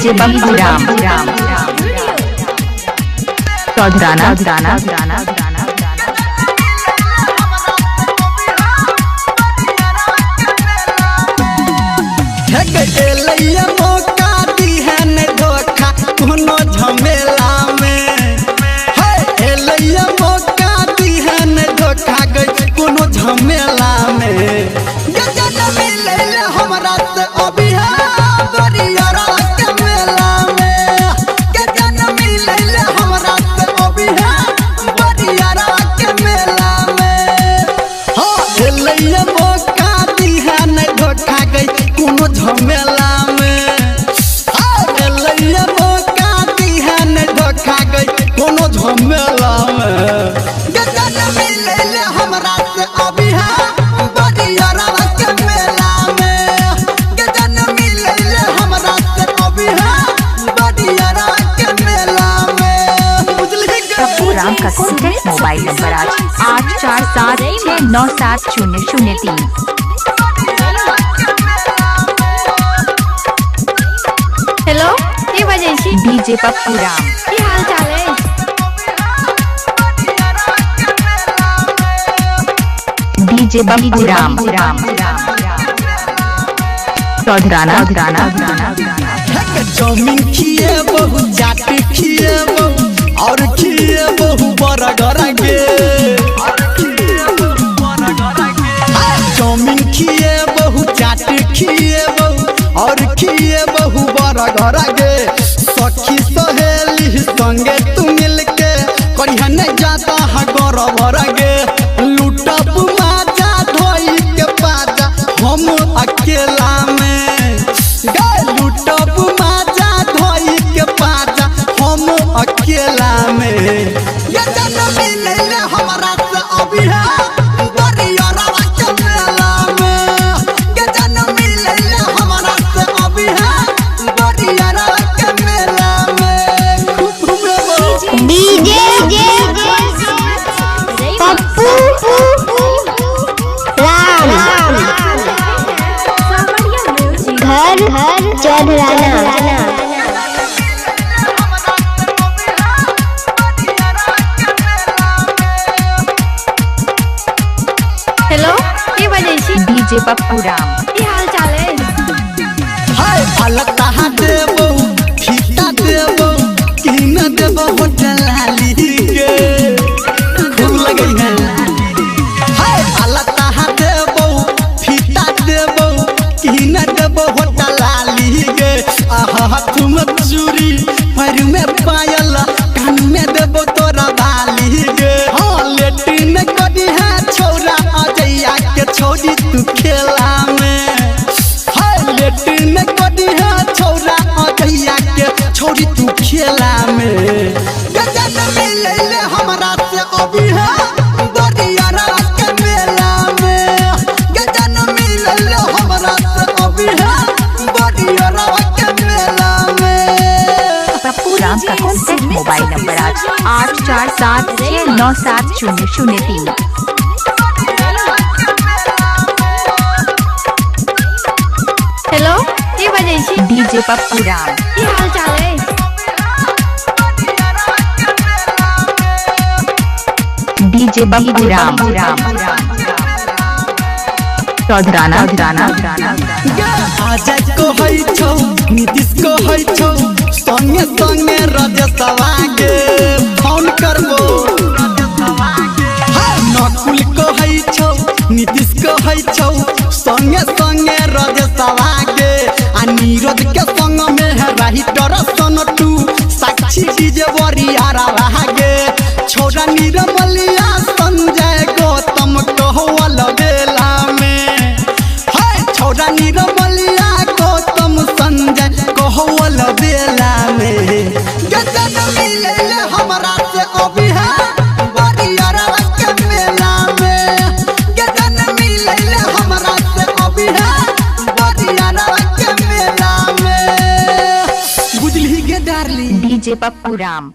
DJ Bappu Ram चौधराना मौका दी है न धोखा कोनो झमेला में मौका दी है न धोखा गई कोनो झमेला में हमरा से अभी बरियारा के मेला में हमरा से अभी बरियारा के मेला में मौका दी है न धोखा गई कोनो झमेला में मौका दी है न धोखा गई कोनो झमेला में हमरा से अभी बरियारा के मेला में हमरा से अभी बरियारा के मेला में बप्पू राम का कॉन्टैक्ट मोबाइल नंबर आज 8476970003। हेलो के बजे छी डीजे बप्पू राम की हाल चाल है डीजे बप्पू राम चौधराना चाउमीन खिए बहु जाट खिए बहु और खिए बहु बड़ा गरा गे चाउमीन खिए बहु जाट खिए बहु और खिए बहु बड़ा गरा गे सखी सहेली संगे तू मिल के करिया नहीं जाता है गौर भरा गे लुटब माजा धोई के बाजा हम अकेला में लुटब माजा धोई के बाजा हम अकेला में हमरा से अभी बरियारा के मेला में हमरा से अभी बरियारा के मेला में डीजे बप्पू राम घर चौधराना। हेलो के बजे छी डीजे बप्पू राम की हाल चाल है अलता देबो फीता देबो कि न देबो होटल लाली के खूब लगे है अलता देबो फीता देबो कि न देबो होटल लाली के हाथ में चूड़ी पैर में पायल कान में देबो तोरा बाली के लेटिन कदी है छोरा अजैया के छोड़ी तू खेला में लेटिन कदी है छोरा अजैया के छोड़ी तू खेला में हमरा से अभी बरियारा के मेला में हमरा से अभी बरियारा के मेला में बप्पू राम का कॉन्टैक्ट मोबाइल नंबर आज 8476970003। हेलो के बजे छी डीजे बप्पू राम की हाल चाल है डीजे बप्पू राम चौधराना आजा को है छौ नीतीश को है छौ संगे संगे राजसभा के फोन करबो नकुल को है छौ नीतीश को है छौ संगे संगे राजसभा के आ नीरज के संग में है राइटर सोनटू साक्षी डीजे बरियारा लागे छोरा निर्मलिया संजय गौतम कहवल बेला में छोरा निर्मलिया गौतम संजय कहवल बेला में हमरा से अभी बरियारा के मेला में हमरा से अभी बरियारा के मेला में बुझली गे डार्लिंग डीजे बप्पू राम।